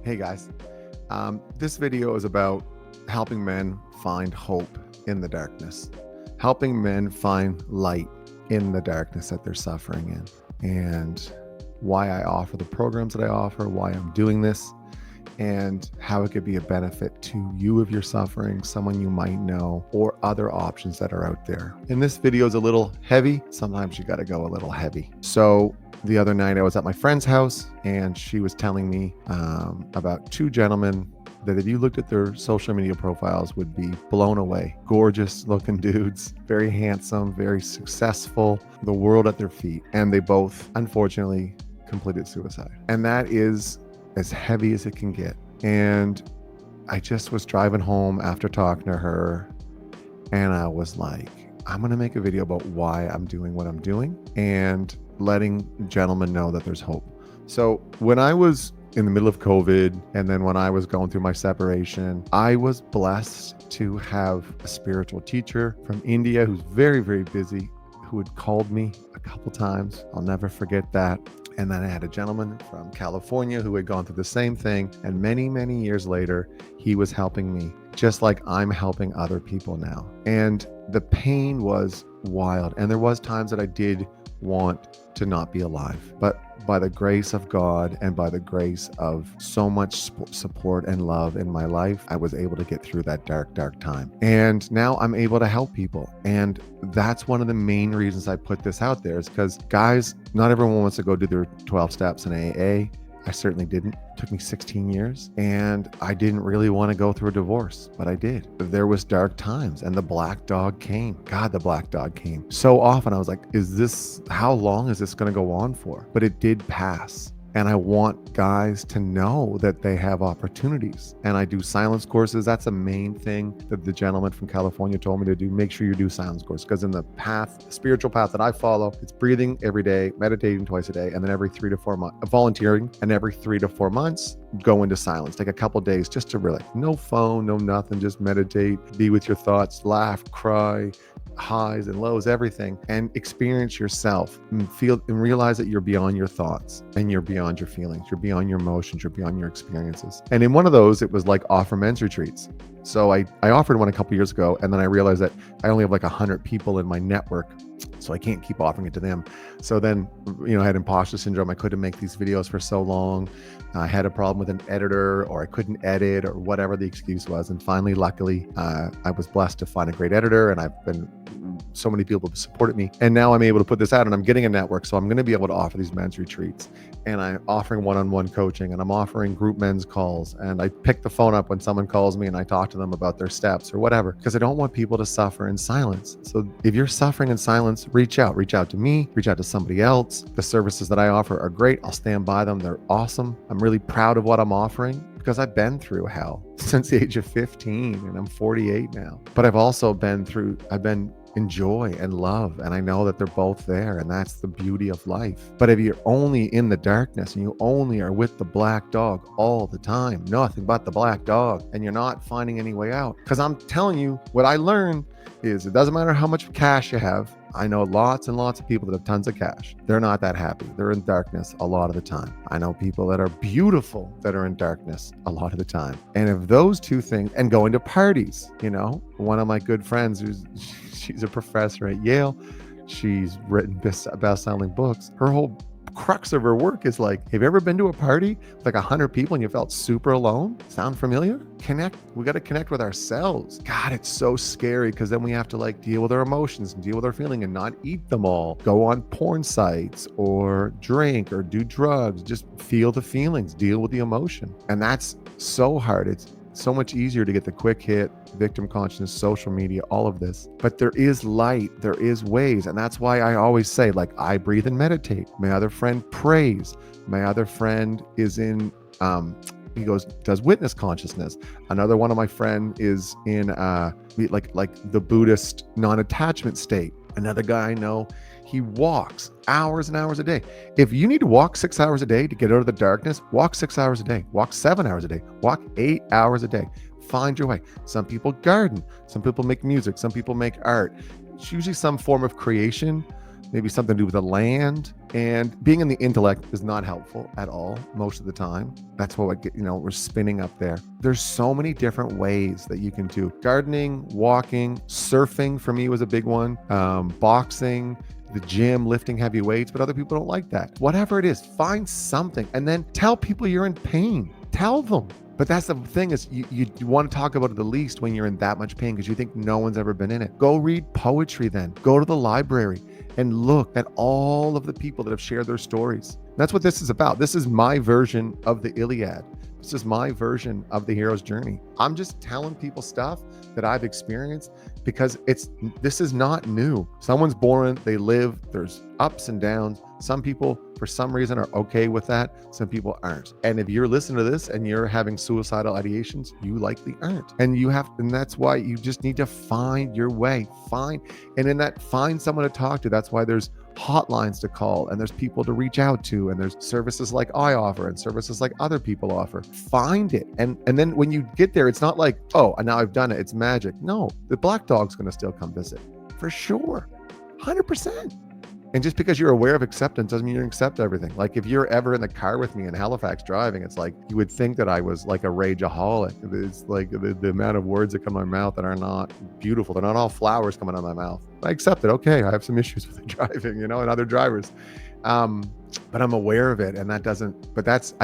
Hey guys, this video is about helping men find hope in the darkness, helping men find light in the darkness that they're suffering in, and why I offer the programs that I offer, why I'm doing this, and how it could be a benefit to you if you're suffering, someone you might know, or other options that are out there. And this video is a little heavy. Sometimes you got to go a little heavy. So the other night I was at my friend's house and she was telling me about two gentlemen that if you looked at their social media profiles would be blown away. Gorgeous looking dudes, very handsome, very successful, the world at their feet. And they both, unfortunately, completed suicide. And that is as heavy as it can get. And I just was driving home after talking to her and I was like, I'm going to make a video about why I'm doing what I'm doing and letting gentlemen know that there's hope. So when I was in the middle of COVID and then when I was going through my separation, I was blessed to have a spiritual teacher from India who's very, very busy, who had called me a couple times. I'll never forget that. And then I had a gentleman from California who had gone through the same thing. And many, many years later, he was helping me, just like I'm helping other people now. And the pain was wild. And there was times that I did want to not be alive. But by the grace of God and by the grace of so much support and love in my life, I was able to get through that dark, dark time. And now I'm able to help people. And that's one of the main reasons I put this out there is because, guys, not everyone wants to go do their 12 steps in AA. I certainly didn't. It took me 16 years and I didn't really want to go through a divorce, but I did. There was dark times and the black dog came. God, the black dog came. So often I was like, how long is this going to go on for? But it did pass. And I want guys to know that they have opportunities. And I do silence courses. That's a main thing that the gentleman from California told me to do. Make sure you do silence course, because in the spiritual path that I follow, it's breathing every day, meditating twice a day, and then every 3 to 4 months, volunteering, and every 3 to 4 months, go into silence. Take a couple days just to relax. No phone, no nothing, just meditate, be with your thoughts, laugh, cry, highs and lows, everything, and experience yourself and feel and realize that you're beyond your thoughts and you're beyond your feelings, you're beyond your emotions, you're beyond your experiences. And in one of those, it was like offer men's retreats. So I offered one a couple years ago, and then I realized that I only have like 100 people in my network, so I can't keep offering it to them. So then, I had imposter syndrome. I couldn't make these videos for so long. I had a problem with an editor, or I couldn't edit, or whatever the excuse was. And finally, luckily, I was blessed to find a great editor, and I've been so many people have supported me. And now I'm able to put this out and I'm getting a network. So I'm going to be able to offer these men's retreats, and I'm offering one-on-one coaching, and I'm offering group men's calls. And I pick the phone up when someone calls me and I talk to them about their steps or whatever, because I don't want people to suffer in silence. So if you're suffering in silence, reach out to me, reach out to somebody else. The services that I offer are great. I'll stand by them. They're awesome. I'm really proud of what I'm offering, because I've been through hell since the age of 15 and I'm 48 now. But I've been in joy and love, and I know that they're both there, and that's the beauty of life. But if you're only in the darkness and you only are with the black dog all the time, nothing but the black dog, and you're not finding any way out, because I'm telling you, what I learned is it doesn't matter how much cash you have. I know lots and lots of people that have tons of cash. They're not that happy. They're in darkness a lot of the time. I know people that are beautiful that are in darkness a lot of the time. And if those two things, and going to parties, one of my good friends she's a professor at Yale. She's written best-selling books. Her whole crux of her work is like, have you ever been to a party with like 100 people and you felt super alone? Sound familiar? Connect. We got to connect with ourselves. God, it's so scary, because then we have to like deal with our emotions and deal with our feeling and not eat them all. Go on porn sites or drink or do drugs. Just feel the feelings, deal with the emotion. And that's so hard. It's so much easier to get the quick hit, victim consciousness, social media, all of this. But there is light, there is ways. And that's why I always say, like, I breathe and meditate. My other friend prays. My other friend is in, does witness consciousness. Another one of my friend is in like the Buddhist non-attachment state. Another guy I know, he walks hours and hours a day. If you need to walk 6 hours a day to get out of the darkness, walk 6 hours a day, walk 7 hours a day, walk 8 hours a day. Find your way. Some people garden, some people make music, some people make art. It's usually some form of creation maybe something to do with the land. And being in the intellect is not helpful at all most of the time. That's what we're spinning up there. There's so many different ways that you can do gardening, walking, surfing for me was a big one, boxing, the gym, lifting heavy weights, but other people don't like that. Whatever it is, find something and then tell people you're in pain. Tell them. But that's the thing is you want to talk about it the least when you're in that much pain because you think no one's ever been in it. Go read poetry then. Go to the library and look at all of the people that have shared their stories. That's what this is about. This is my version of the Iliad. This is my version of the hero's journey. I'm just telling people stuff that I've experienced because this is not new. Someone's born, they live, there's ups and downs. Some people, for some reason, are okay with that. Some people aren't. And if you're listening to this and you're having suicidal ideations, you likely aren't. And that's why you just need to find your way. Find someone to talk to. That's why there's hotlines to call and there's people to reach out to and there's services like I offer and services like other people offer. Find it. And then when you get there, it's not like, oh, now I've done it. It's magic. No, the black dog's going to still come visit for sure. 100%. And just because you're aware of acceptance doesn't mean you accept everything. Like if you're ever in the car with me in Halifax driving, it's like you would think that I was like a rageaholic. It's like the amount of words that come out of my mouth that are not beautiful. They're not all flowers coming out of my mouth. I accept it. Okay, I have some issues with the driving, and other drivers. But I'm aware of it, and I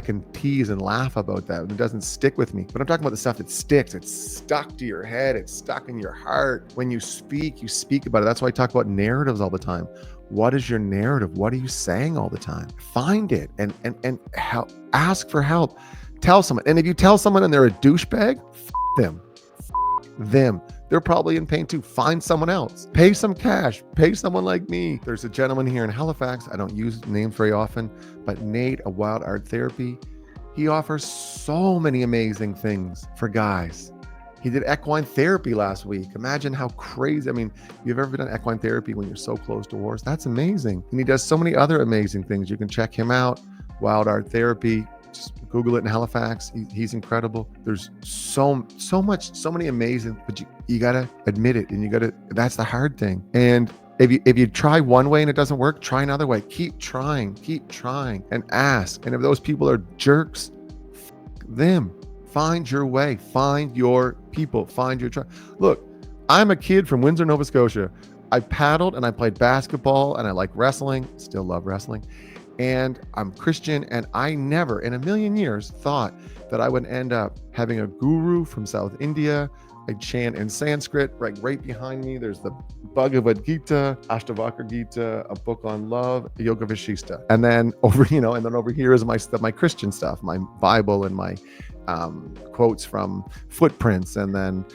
can tease and laugh about that. It doesn't stick with me. But I'm talking about the stuff that sticks. It's stuck to your head. It's stuck in your heart. When you speak about it. That's why I talk about narratives all the time. What is your narrative? What are you saying all the time? Find it and help. Ask for help. Tell someone. And if you tell someone and they're a douchebag, them. They're probably in pain too. Find someone else. Pay some cash. Pay someone like me. There's a gentleman here in Halifax. I don't use names very often, but Nate, a Wild Art Therapy, he offers so many amazing things for guys. He did equine therapy last week. Imagine how crazy. I mean, you've ever done equine therapy when you're so close to horse? That's amazing. And he does so many other amazing things. You can check him out. Wild Art Therapy. Just Google it in Halifax. He's incredible. There's so many amazing, but you got to admit it. And that's the hard thing. And if you try one way and it doesn't work, try another way. Keep trying and ask. And if those people are jerks, them. Find your way, find your people, find your tribe. Look, I'm a kid from Windsor, Nova Scotia. I paddled and I played basketball and I like wrestling, still love wrestling. And I'm Christian, and I never in a million years thought that I would end up having a guru from South India. I chant in Sanskrit. Right behind me, there's the Bhagavad Gita, Ashtavakra Gita, a book on love, Yoga Vashishta. And then over here is my Christian stuff, my Bible and my quotes from footprints. And then,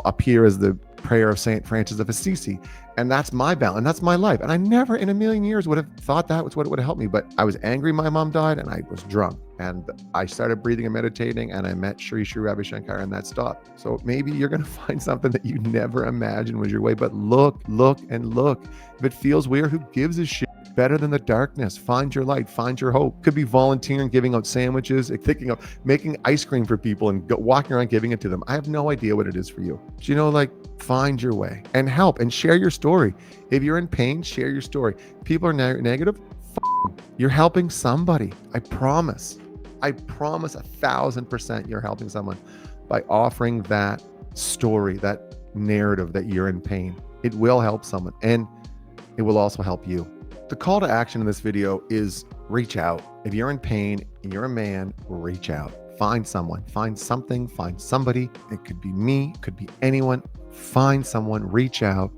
up here is the prayer of Saint Francis of Assisi. And that's my balance, and that's my life. And I never in a million years would have thought that was what would have helped me. But I was angry my mom died, and I was drunk. And I started breathing and meditating, and I met Sri Ravi Shankar, and that stopped. So maybe you're going to find something that you never imagined was your way. But look. If it feels weird, who gives a shit? Better than the darkness. Find your light. Find your hope. Could be volunteering, giving out sandwiches, thinking of making ice cream for people and walking around giving it to them. I have no idea what it is for you. But, find your way and help and share your story. If you're in pain, share your story. People are negative. You're helping somebody. I promise 1,000% you're helping someone by offering that story, that narrative that you're in pain. It will help someone, and it will also help you. The call to action in this video is reach out. If you're in pain and you're a man, reach out. Find someone, find something, find somebody. It could be me, it could be anyone. Find someone, reach out.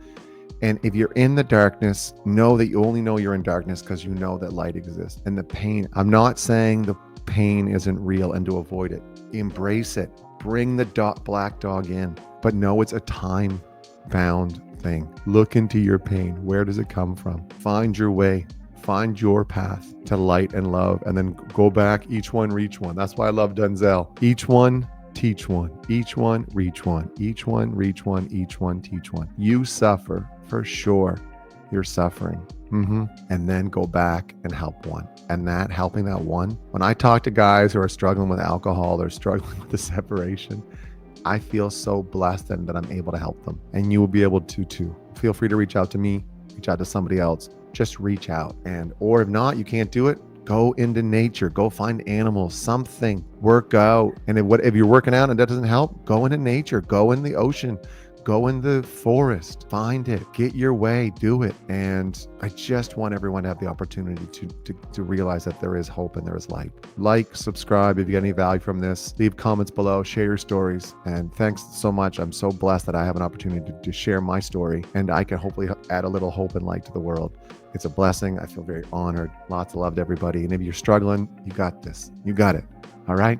And if you're in the darkness, know that you only know you're in darkness because you know that light exists. And the pain, I'm not saying the pain isn't real and to avoid it. Embrace it. Bring the black dog in, but know it's a time-bound thing. Look into your pain. Where does it come from? Find your way. Find your path to light and love, and then go back. Each one, reach one. That's why I love Denzel. Each one, teach one. Each one, reach one. Each one, reach one. Each one, teach one. You suffer for sure. You're suffering. And then go back and help one. And helping that one. When I talk to guys who are struggling with alcohol, they're struggling with the separation, I feel so blessed that I'm able to help them. And you will be able to too. Feel free to reach out to me, reach out to somebody else. just reach out. Or if not, you can't do it, go into nature, go find animals, something, work out. And if you're working out and that doesn't help, go into nature, go in the ocean, go in the forest, find it, get your way, do it. And I just want everyone to have the opportunity to realize that there is hope and there is light. Like, subscribe if you get any value from this, leave comments below, share your stories. And thanks so much. I'm so blessed that I have an opportunity to share my story, and I can hopefully add a little hope and light to the world. It's a blessing. I feel very honored. Lots of love to everybody. And if you're struggling, you got this. You got it. All right.